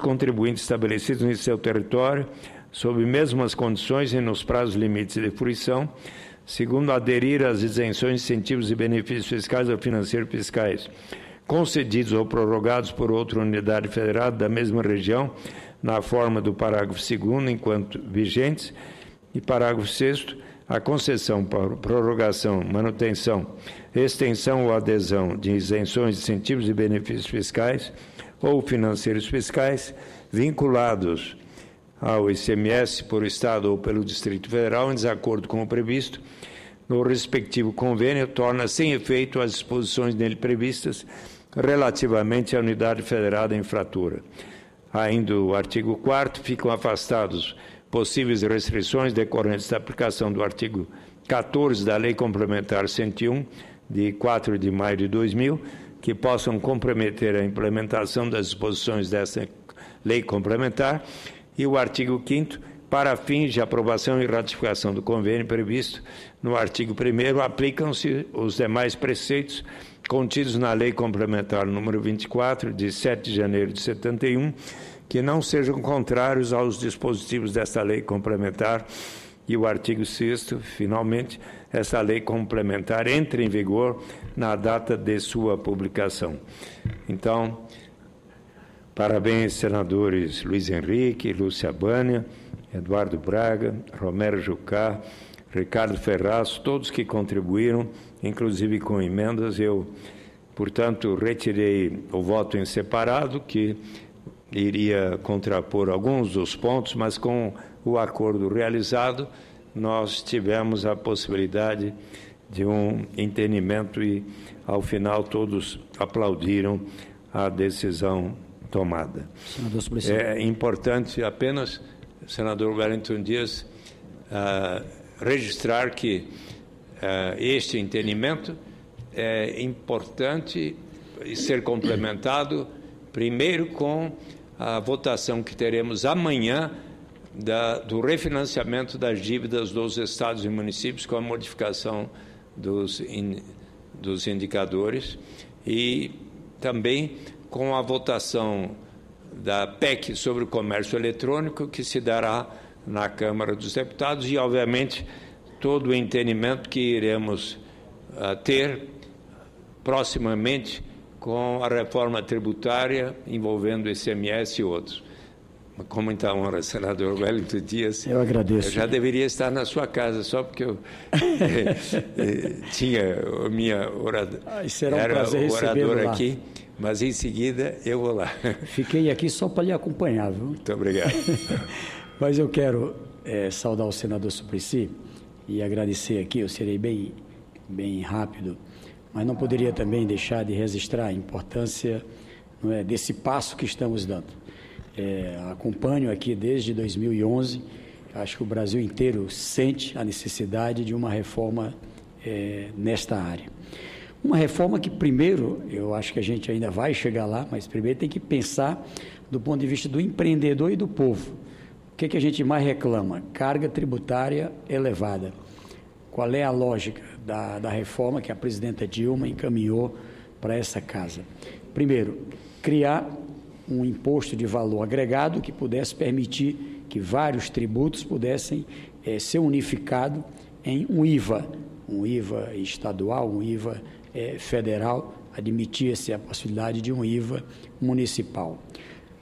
contribuintes estabelecidos em seu território, sob mesmas condições e nos prazos limites de fruição, segundo aderir às isenções, incentivos e benefícios fiscais ou financeiros fiscais, concedidos ou prorrogados por outra unidade federada da mesma região, na forma do parágrafo 2º, enquanto vigentes, e parágrafo 6º, a concessão, prorrogação, manutenção, extensão ou adesão de isenções, incentivos e benefícios fiscais ou financeiros fiscais vinculados ao ICMS por Estado ou pelo Distrito Federal, em desacordo com o previsto no respectivo convênio, torna sem efeito as disposições nele previstas relativamente à unidade federada infratora. Ainda o artigo 4º, ficam afastados possíveis restrições decorrentes da aplicação do artigo 14 da Lei Complementar 101, de 4 de maio de 2000, que possam comprometer a implementação das disposições desta lei complementar, e o artigo 5º, para fins de aprovação e ratificação do convênio previsto no artigo 1º, aplicam-se os demais preceitos contidos na Lei Complementar número 24, de 7 de janeiro de 71, que não sejam contrários aos dispositivos desta lei complementar, e o artigo 6º, finalmente, essa lei complementar entra em vigor na data de sua publicação. Então, parabéns, senadores Luiz Henrique, Lúcia Bânia, Eduardo Braga, Romero Jucá, Ricardo Ferraz, todos que contribuíram, inclusive com emendas. Eu, portanto, retirei o voto em separado, que iria contrapor alguns dos pontos, mas com o acordo realizado, nós tivemos a possibilidade de um entendimento e, ao final, todos aplaudiram a decisão tomada. É importante apenas, senador Wellington Dias, registrar que este entendimento é importante ser complementado, primeiro, com a votação que teremos amanhã do refinanciamento das dívidas dos estados e municípios, com a modificação dos indicadores, e também com a votação da PEC sobre o comércio eletrônico, que se dará na Câmara dos Deputados, e, obviamente, todo o entendimento que iremos ter proximamente com a reforma tributária envolvendo o ICMS e outros. Com muita honra, senador Wellington Dias. Eu agradeço. Eu já deveria estar na sua casa, só porque eu tinha a minha oradora, era o orador aqui, mas em seguida eu vou lá. Fiquei aqui só para lhe acompanhar, viu? Muito obrigado. Mas eu quero saudar o senador Suplicy e agradecer aqui, eu serei bem rápido, mas não poderia também deixar de registrar a importância, não é, desse passo que estamos dando. Acompanho aqui desde 2011, acho que o Brasil inteiro sente a necessidade de uma reforma nesta área. Uma reforma que, primeiro, eu acho que a gente ainda vai chegar lá, mas primeiro tem que pensar do ponto de vista do empreendedor e do povo. O que a gente mais reclama? Carga tributária elevada. Qual é a lógica da reforma que a presidenta Dilma encaminhou para essa casa? Primeiro, criar um imposto de valor agregado que pudesse permitir que vários tributos pudessem ser unificados em um IVA estadual, um IVA federal, admitia-se a possibilidade de um IVA municipal.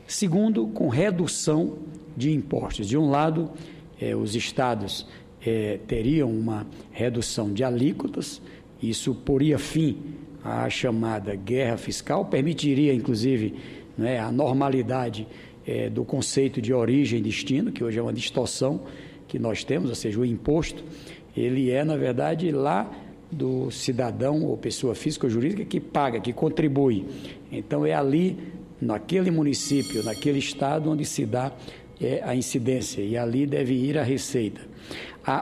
Segundo, com redução de impostos. De um lado, os estados teriam uma redução de alíquotas, isso poria fim à chamada guerra fiscal, permitiria, inclusive, a normalidade do conceito de origem e destino, que hoje é uma distorção que nós temos, ou seja, o imposto, ele na verdade, lá do cidadão ou pessoa física ou jurídica que paga, que contribui. Então, é ali, naquele município, naquele estado, onde se dá a incidência, e ali deve ir a receita.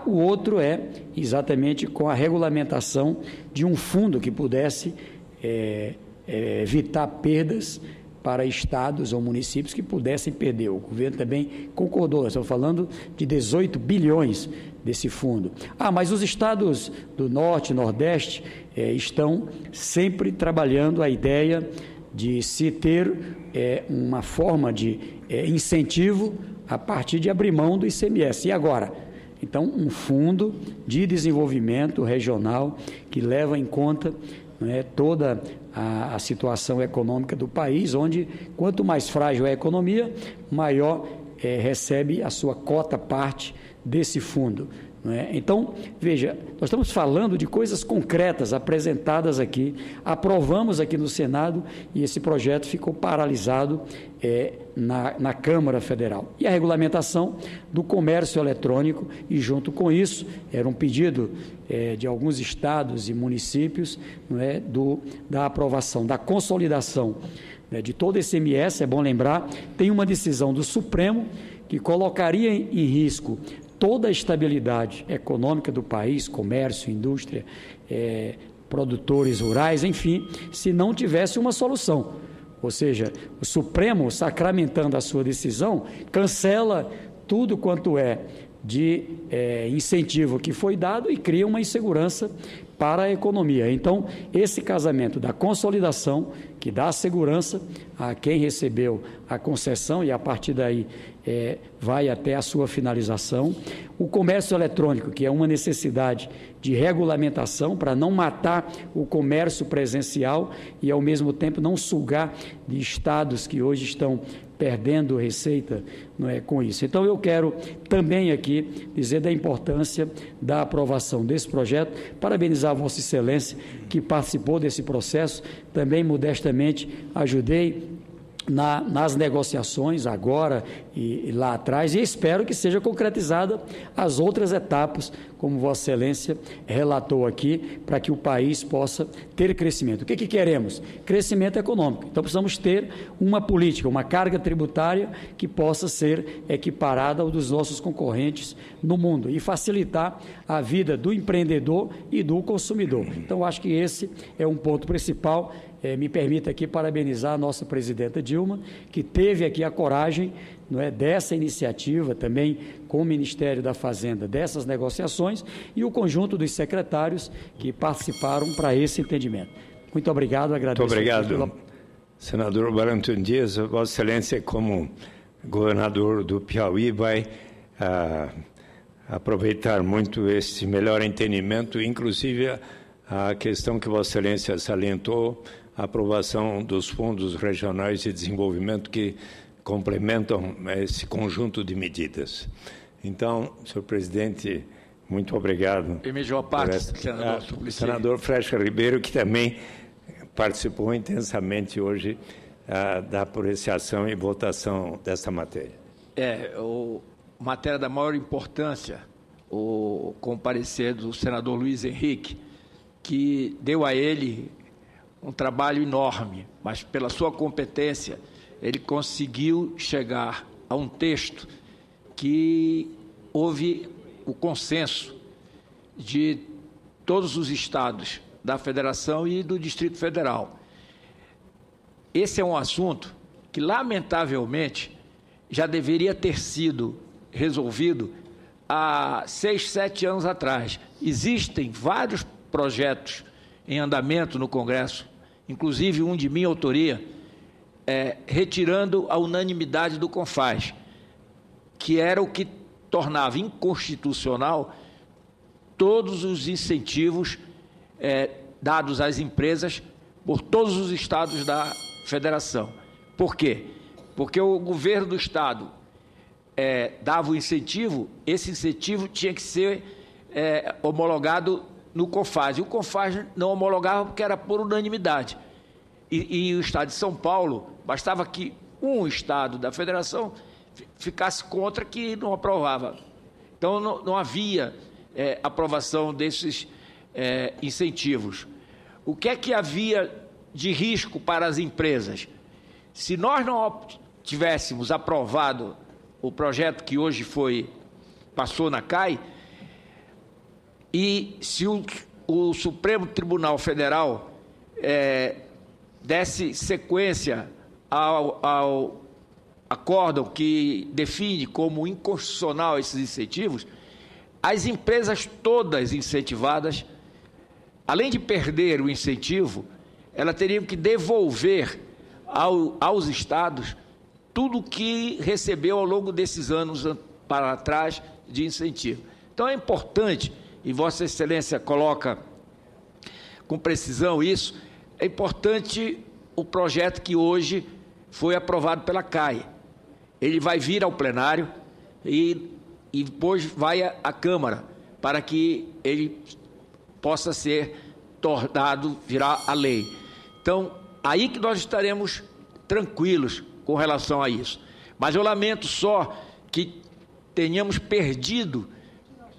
O outro exatamente com a regulamentação de um fundo que pudesse evitar perdas para estados ou municípios que pudessem perder. O governo também concordou, nós estamos falando de 18 bilhões desse fundo. Mas os estados do Norte e Nordeste estão sempre trabalhando a ideia de se ter uma forma de incentivo a partir de abrir mão do ICMS. E agora? Então, um fundo de desenvolvimento regional que leva em conta, né, toda a situação econômica do país, onde quanto mais frágil é a economia, maior recebe a sua cota parte desse fundo. Então, veja, nós estamos falando de coisas concretas apresentadas aqui, aprovamos aqui no Senado e esse projeto ficou paralisado na Câmara Federal. E a regulamentação do comércio eletrônico, e junto com isso, era um pedido de alguns estados e municípios, da aprovação, da consolidação de todo esse ICMS. É bom lembrar, tem uma decisão do Supremo que colocaria em risco toda a estabilidade econômica do país, comércio, indústria, produtores rurais, enfim, se não tivesse uma solução. Ou seja, o Supremo, sacramentando a sua decisão, cancela tudo quanto de incentivo que foi dado e cria uma insegurança para a economia. Então, esse casamento da consolidação, que dá segurança a quem recebeu a concessão e a partir daí vai até a sua finalização. O comércio eletrônico, que é uma necessidade de regulamentação para não matar o comércio presencial e, ao mesmo tempo, não sugar de estados que hoje estão perdendo receita com isso. Então, eu quero também aqui dizer da importância da aprovação desse projeto, parabenizar a Vossa Excelência que participou desse processo, também modestamente ajudei nas negociações agora e lá atrás, e espero que seja concretizada as outras etapas, como Vossa Excelência relatou aqui, para que o país possa ter crescimento. O que queremos? Crescimento econômico. Então, precisamos ter uma política, uma carga tributária que possa ser equiparada ao dos nossos concorrentes no mundo e facilitar a vida do empreendedor e do consumidor. Então, acho que esse é um ponto principal. Me permita aqui parabenizar a nossa presidenta Dilma, que teve aqui a coragem dessa iniciativa, também com o Ministério da Fazenda, dessas negociações, e o conjunto dos secretários que participaram para esse entendimento. Muito obrigado, agradeço. Muito obrigado, senador Wellington Dias. Vossa Excelência, como governador do Piauí, vai aproveitar muito esse melhor entendimento, inclusive a questão que Vossa Excelência salientou, a aprovação dos fundos regionais de desenvolvimento que complementam esse conjunto de medidas. Então, senhor presidente, muito obrigado. Emílio Parte, senador Suplicy. Senador Frecha Ribeiro, que também participou intensamente hoje da apreciação e votação dessa matéria. Matéria da maior importância, com o parecer do senador Luiz Henrique, que deu a ele um trabalho enorme, mas pela sua competência ele conseguiu chegar a um texto que houve o consenso de todos os estados da Federação e do Distrito Federal. Esse é um assunto que, lamentavelmente, já deveria ter sido resolvido há 6, 7 anos atrás. Existem vários projetos em andamento no Congresso, inclusive um de minha autoria, retirando a unanimidade do CONFAS, que era o que tornava inconstitucional todos os incentivos dados às empresas por todos os estados da Federação. Por quê? Porque o governo do estado dava o incentivo, esse incentivo tinha que ser homologado no CONFAS, e o CONFAS não homologava porque era por unanimidade. E o estado de São Paulo, bastava que um estado da federação ficasse contra que não aprovava. Então, não havia aprovação desses incentivos. O que é que havia de risco para as empresas? Se nós não tivéssemos aprovado o projeto que hoje passou na CAI, e se o Supremo Tribunal Federal desse sequência ao acórdão que define como inconstitucional esses incentivos, as empresas todas incentivadas, além de perder o incentivo, elas teriam que devolver aos estados tudo que recebeu ao longo desses anos para trás de incentivo. Então é importante, e Vossa Excelência coloca com precisão isso, é importante o projeto que hoje foi aprovado pela CAI. Ele vai vir ao plenário e depois vai à Câmara, para que ele possa ser tornado, virar a lei. Então, aí que nós estaremos tranquilos com relação a isso. Mas eu lamento só que tenhamos perdido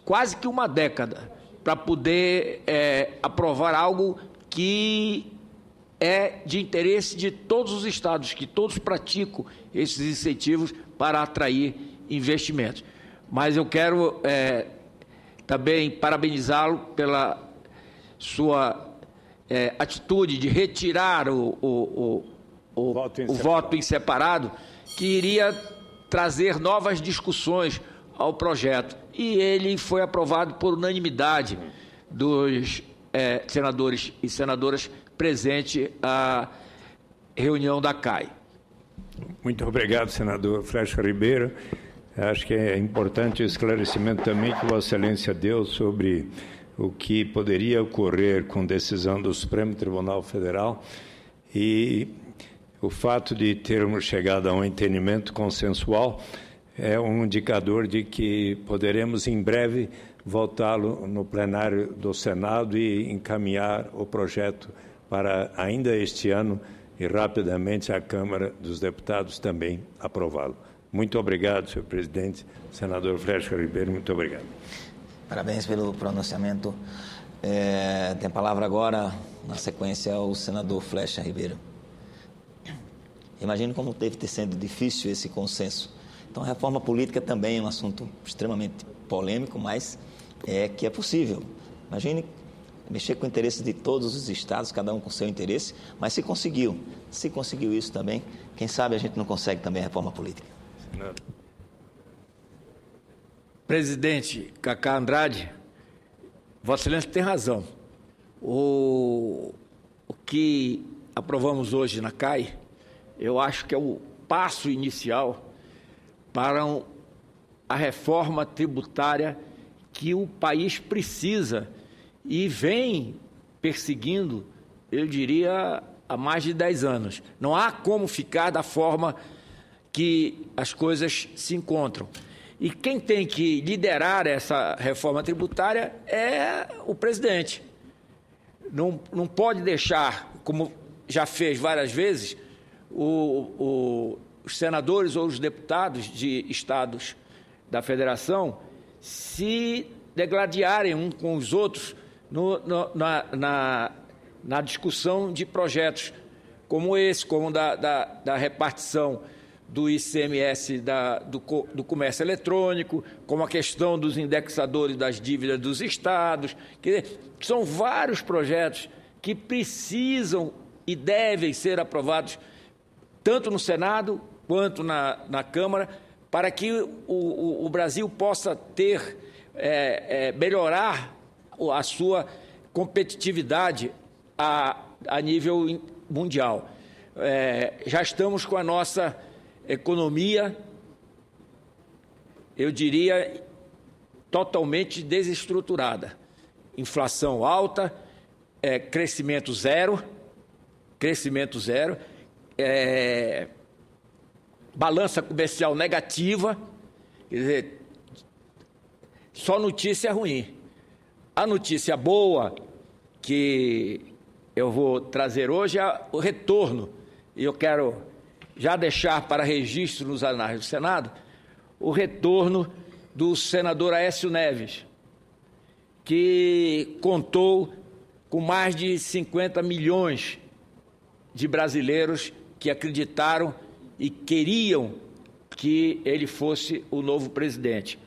quase que uma década para poder aprovar algo que é de interesse de todos os estados, que todos praticam esses incentivos para atrair investimentos. Mas eu quero também parabenizá-lo pela sua atitude de retirar o voto em separado, que iria trazer novas discussões ao projeto. E ele foi aprovado por unanimidade dos senadores e senadoras presentes à reunião da CAI. Muito obrigado, senador Flecha Ribeiro. Acho que é importante o esclarecimento também que Vossa Excelência deu sobre o que poderia ocorrer com decisão do Supremo Tribunal Federal e o fato de termos chegado a um entendimento consensual é um indicador de que poderemos em breve votá-lo no plenário do Senado e encaminhar o projeto para ainda este ano e rapidamente a Câmara dos Deputados também aprová-lo. Muito obrigado, senhor presidente. Senador Flecha Ribeiro, muito obrigado. Parabéns pelo pronunciamento. Tem palavra agora, na sequência, o senador Flecha Ribeiro. Imagino como deve ter sido difícil esse consenso. Então, a reforma política também é um assunto extremamente polêmico, mas que é possível. Imagine mexer com o interesse de todos os estados, cada um com seu interesse, mas se conseguiu isso também, quem sabe a gente não consegue também a reforma política. Presidente Cacá Andrade, Vossa Excelência tem razão. O que aprovamos hoje na CAI, eu acho que é o passo inicial para a reforma tributária que o país precisa e vem perseguindo, eu diria, há mais de 10 anos. Não há como ficar da forma que as coisas se encontram. E quem tem que liderar essa reforma tributária é o presidente. Não pode deixar, como já fez várias vezes, os senadores ou os deputados de estados da federação se degladiarem uns com os outros na discussão de projetos como esse, como da repartição do ICMS do comércio eletrônico, como a questão dos indexadores das dívidas dos estados. Quer dizer, são vários projetos que precisam e devem ser aprovados tanto no Senado quanto na Câmara, para que o Brasil possa melhorar a sua competitividade a nível mundial. Já estamos com a nossa economia, eu diria, totalmente desestruturada. Inflação alta, crescimento zero, balança comercial negativa, quer dizer, só notícia ruim. A notícia boa que eu vou trazer hoje é o retorno, e eu quero já deixar para registro nos anais do Senado, o retorno do senador Aécio Neves, que contou com mais de 50 milhões de brasileiros que acreditaram e queriam que ele fosse o novo presidente.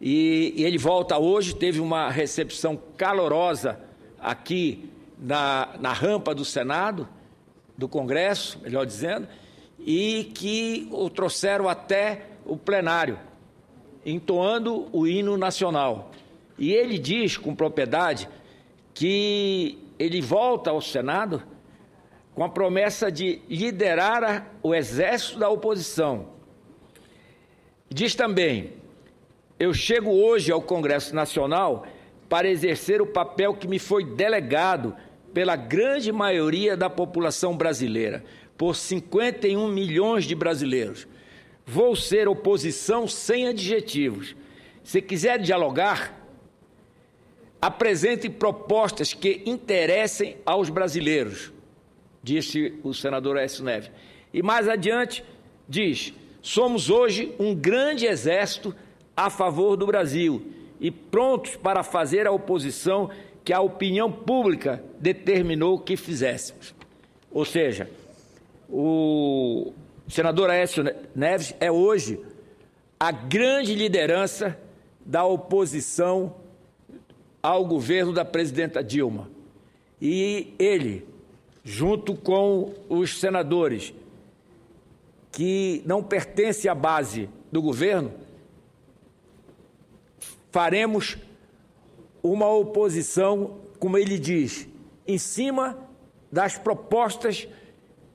E ele volta hoje, teve uma recepção calorosa aqui na rampa do Senado, do Congresso, melhor dizendo, e que o trouxeram até o plenário, entoando o hino nacional. E ele diz com propriedade que ele volta ao Senado com a promessa de liderar o exército da oposição. Diz também: eu chego hoje ao Congresso Nacional para exercer o papel que me foi delegado pela grande maioria da população brasileira, por 51 milhões de brasileiros. Vou ser oposição sem adjetivos. Se quiser dialogar, apresente propostas que interessem aos brasileiros, disse o senador Aécio Neves. E mais adiante diz: somos hoje um grande exército a favor do Brasil e prontos para fazer a oposição que a opinião pública determinou que fizéssemos. Ou seja, o senador Aécio Neves é hoje a grande liderança da oposição ao governo da presidenta Dilma. E ele, junto com os senadores que não pertencem à base do governo, faremos uma oposição, como ele diz, em cima das propostas.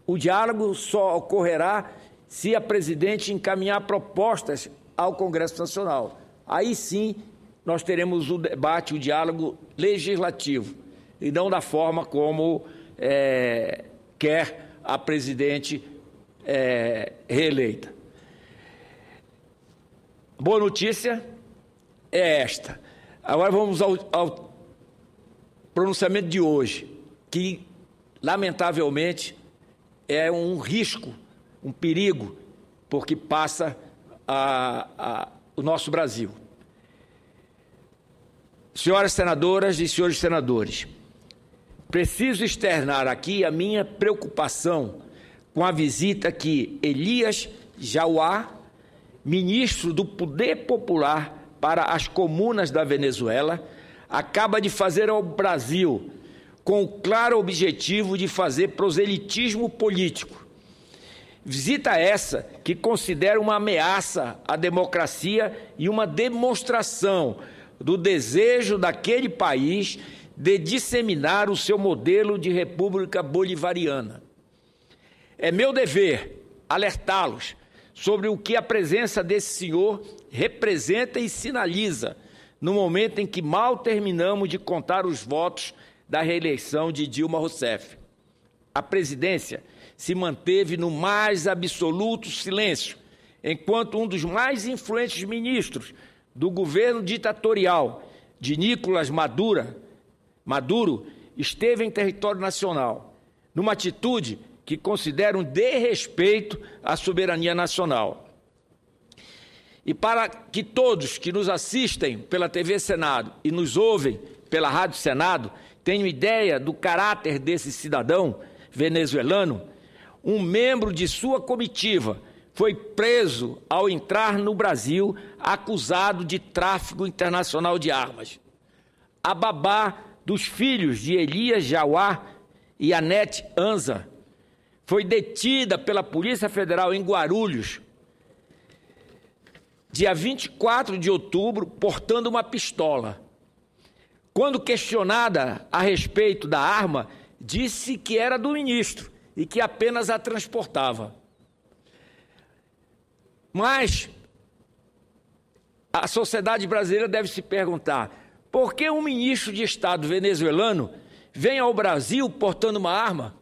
O diálogo só ocorrerá se a presidente encaminhar propostas ao Congresso Nacional. Aí sim nós teremos o debate, o diálogo legislativo, e não da forma como quer a presidente reeleita. Boa notícia é esta. Agora vamos ao pronunciamento de hoje, que, lamentavelmente, é um risco, um perigo, porque passa o nosso Brasil. Senhoras senadoras e senhores senadores, preciso externar aqui a minha preocupação com a visita que Elias Jauá, ministro do Poder Popular para as comunas da Venezuela, acaba de fazer ao Brasil, com o claro objetivo de fazer proselitismo político. Visita essa que considera uma ameaça à democracia e uma demonstração do desejo daquele país de disseminar o seu modelo de república bolivariana. É meu dever alertá-los sobre o que a presença desse senhor representa e sinaliza no momento em que mal terminamos de contar os votos da reeleição de Dilma Rousseff. A presidência se manteve no mais absoluto silêncio, enquanto um dos mais influentes ministros do governo ditatorial de Nicolás Maduro esteve em território nacional, numa atitude que considera um desrespeito à soberania nacional. E para que todos que nos assistem pela TV Senado e nos ouvem pela Rádio Senado tenham ideia do caráter desse cidadão venezuelano, um membro de sua comitiva foi preso ao entrar no Brasil acusado de tráfico internacional de armas. A babá dos filhos de Elias Jauá e Anete Anza foi detida pela Polícia Federal em Guarulhos, dia 24 de outubro, portando uma pistola. Quando questionada a respeito da arma, disse que era do ministro e que apenas a transportava. Mas a sociedade brasileira deve se perguntar: por que um ministro de Estado venezuelano vem ao Brasil portando uma arma?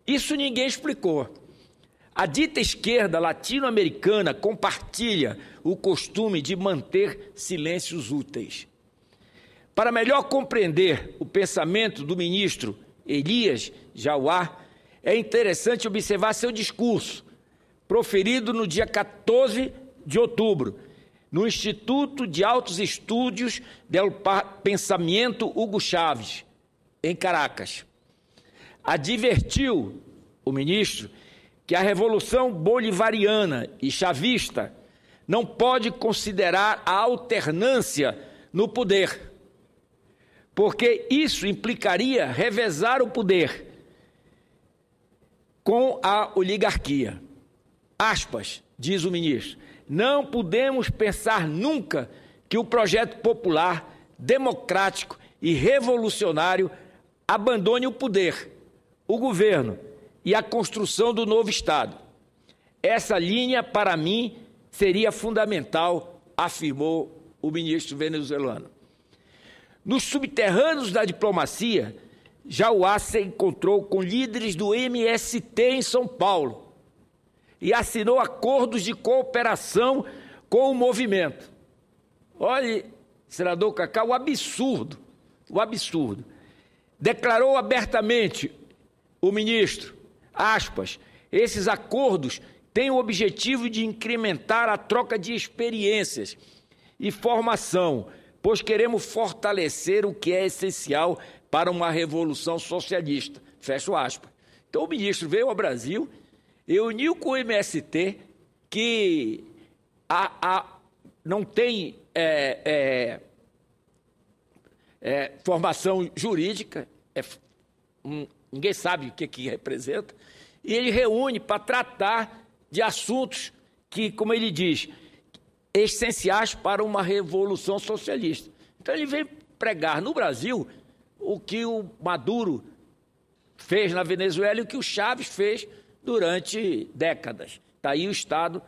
Isso ninguém explicou. A dita esquerda latino-americana compartilha o costume de manter silêncios úteis. Para melhor compreender o pensamento do ministro Elias Jauá, é interessante observar seu discurso, proferido no dia 14 de outubro, no Instituto de Altos Estudos del Pensamento Hugo Chávez, em Caracas. Advertiu o ministro que a Revolução Bolivariana e Chavista não pode considerar a alternância no poder, porque isso implicaria revezar o poder com a oligarquia. Aspas, diz o ministro: não podemos pensar nunca que o projeto popular, democrático e revolucionário abandone o poder, o governo e a construção do novo Estado. Essa linha, para mim, seria fundamental, afirmou o ministro venezuelano. Nos subterrâneos da diplomacia, Jauá se encontrou com líderes do MST em São Paulo e assinou acordos de cooperação com o movimento. Olhe, senador Cacá, o absurdo. Declarou abertamente o ministro, aspas, esses acordos têm o objetivo de incrementar a troca de experiências e formação, pois queremos fortalecer o que é essencial para uma revolução socialista. Fecho aspas. Então o ministro veio ao Brasil e uniu com o MST, que não tem formação jurídica, ninguém sabe o que representa, e ele reúne para tratar de assuntos que, como ele diz, essenciais para uma revolução socialista. Então ele vem pregar no Brasil o que o Maduro fez na Venezuela e o que o Chávez fez durante décadas. Está aí o estado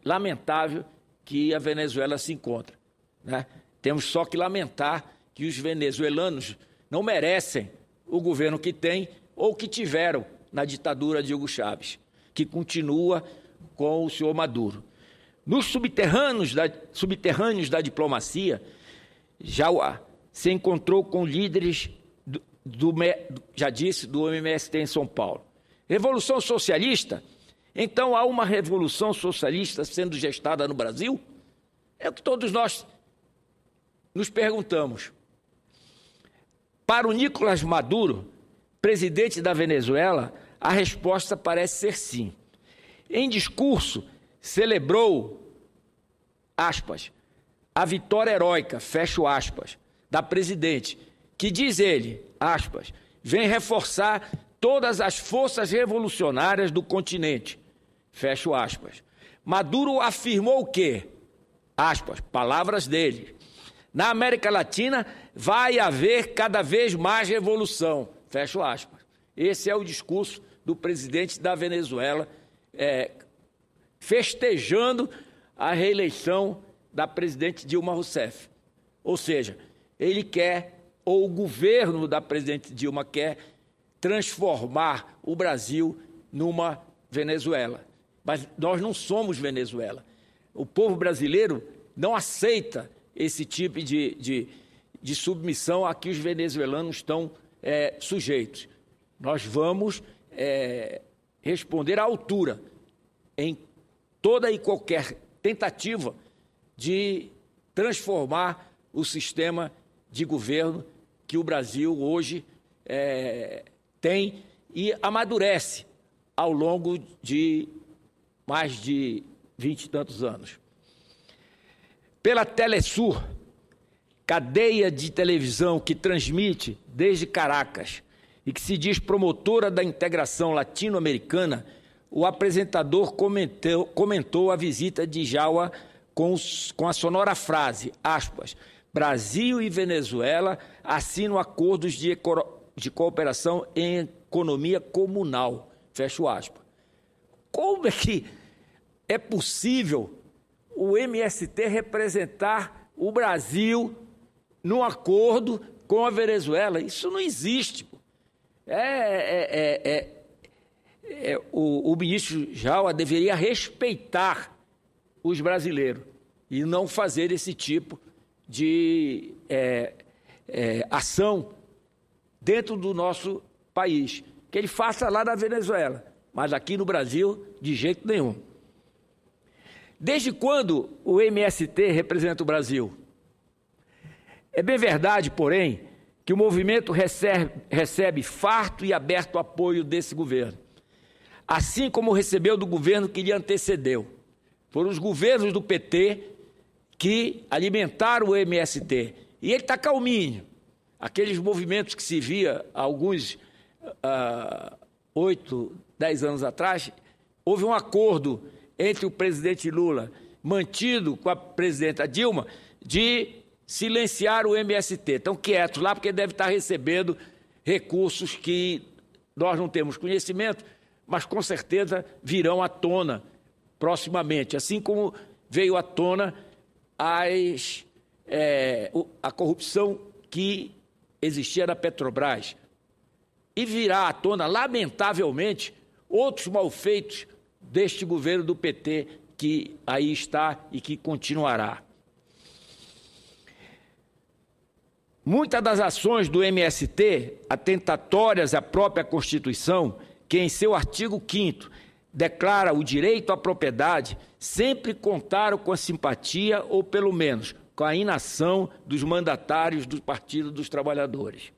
lamentável que a Venezuela se encontra, né? Temos só que lamentar que os venezuelanos não merecem o governo que tem ou que tiveram na ditadura de Hugo Chávez, que continua com o senhor Maduro. Nos subterrâneos da diplomacia, Jauá se encontrou com líderes do MST em São Paulo. Revolução socialista? Então há uma revolução socialista sendo gestada no Brasil? É o que todos nós nos perguntamos. Para o Nicolás Maduro, presidente da Venezuela, a resposta parece ser sim. Em discurso, celebrou, aspas, a vitória heróica, fecho aspas, da presidente, que diz ele, aspas, vem reforçar todas as forças revolucionárias do continente, fecho aspas. Maduro afirmou que, aspas, palavras dele, na América Latina vai haver cada vez mais revolução, fecho aspas. Esse é o discurso do presidente da Venezuela, festejando a reeleição da presidente Dilma Rousseff. Ou seja, ele quer, ou o governo da presidente Dilma quer, transformar o Brasil numa Venezuela. Mas nós não somos Venezuela. O povo brasileiro não aceita esse tipo de submissão a que os venezuelanos estão sujeitos. Nós vamos responder à altura em toda e qualquer tentativa de transformar o sistema de governo que o Brasil hoje tem e amadurece ao longo de mais de 20 e tantos anos. Pela Telesur, cadeia de televisão que transmite desde Caracas e que se diz promotora da integração latino-americana, o apresentador comentou a visita de Jauá com a sonora frase, aspas, Brasil e Venezuela assinam acordos de cooperação em economia comunal, fecho aspas. Como é que é possível o MST representar o Brasil num acordo com a Venezuela? Isso não existe. O ministro Jauá deveria respeitar os brasileiros e não fazer esse tipo de ação dentro do nosso país. Que ele faça lá na Venezuela, mas aqui no Brasil, de jeito nenhum. Desde quando o MST representa o Brasil? É bem verdade, porém, que o movimento recebe farto e aberto apoio desse governo, assim como recebeu do governo que lhe antecedeu. Foram os governos do PT que alimentaram o MST. E ele está calminho. Aqueles movimentos que se via há alguns 8, 10 anos atrás, houve um acordo entre o presidente Lula, mantido com a presidenta Dilma, de silenciar o MST. Estão quietos lá porque deve estar recebendo recursos que nós não temos conhecimento, mas com certeza virão à tona proximamente, assim como veio à tona a corrupção que existia na Petrobras. E virá à tona, lamentavelmente, outros malfeitos deste governo do PT, que aí está e que continuará. Muitas das ações do MST, atentatórias à própria Constituição, que em seu artigo 5º declara o direito à propriedade, sempre contaram com a simpatia ou, pelo menos, com a inação dos mandatários do Partido dos Trabalhadores.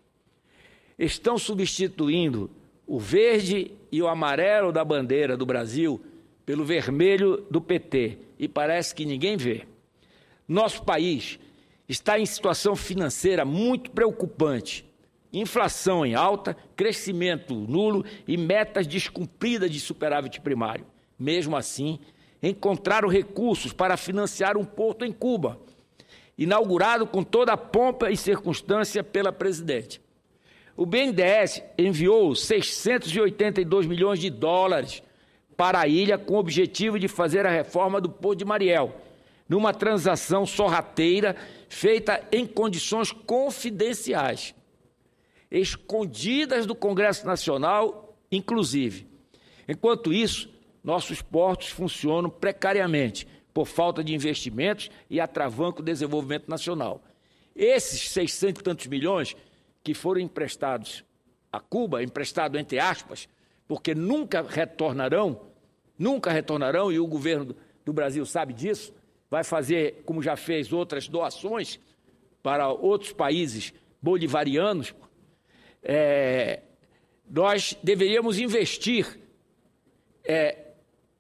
Estão substituindo o verde e o amarelo da bandeira do Brasil pelo vermelho do PT, e parece que ninguém vê. Nosso país está em situação financeira muito preocupante. Inflação em alta, crescimento nulo e metas descumpridas de superávit primário. Mesmo assim, encontraram recursos para financiar um porto em Cuba, inaugurado com toda a pompa e circunstância pela presidente. O BNDES enviou 682 milhões de dólares para a ilha com o objetivo de fazer a reforma do Porto de Mariel, numa transação sorrateira feita em condições confidenciais, escondidas do Congresso Nacional, inclusive. Enquanto isso, nossos portos funcionam precariamente, por falta de investimentos e atravanco o desenvolvimento nacional. Esses 600 e tantos milhões que foram emprestados a Cuba, emprestado entre aspas, porque nunca retornarão, e o governo do Brasil sabe disso, vai fazer, como já fez, outras doações para outros países bolivarianos. Nós deveríamos investir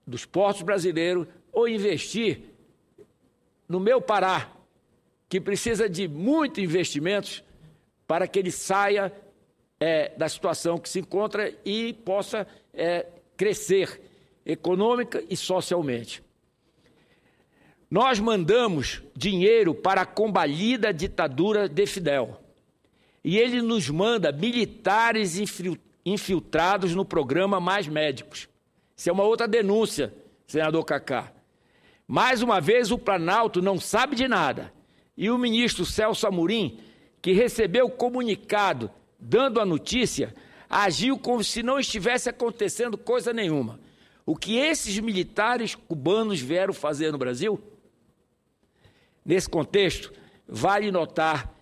dos portos brasileiros ou investir no meu Pará, que precisa de muitos investimentos para que ele saia da situação que se encontra e possa crescer econômica e socialmente. Nós mandamos dinheiro para a combalida ditadura de Fidel. E ele nos manda militares infiltrados no programa Mais Médicos. Isso é uma outra denúncia, senador Cacá. Mais uma vez, o Planalto não sabe de nada. E o ministro Celso Amorim, que recebeu o comunicado dando a notícia, agiu como se não estivesse acontecendo coisa nenhuma. O que esses militares cubanos vieram fazer no Brasil? Nesse contexto, vale notar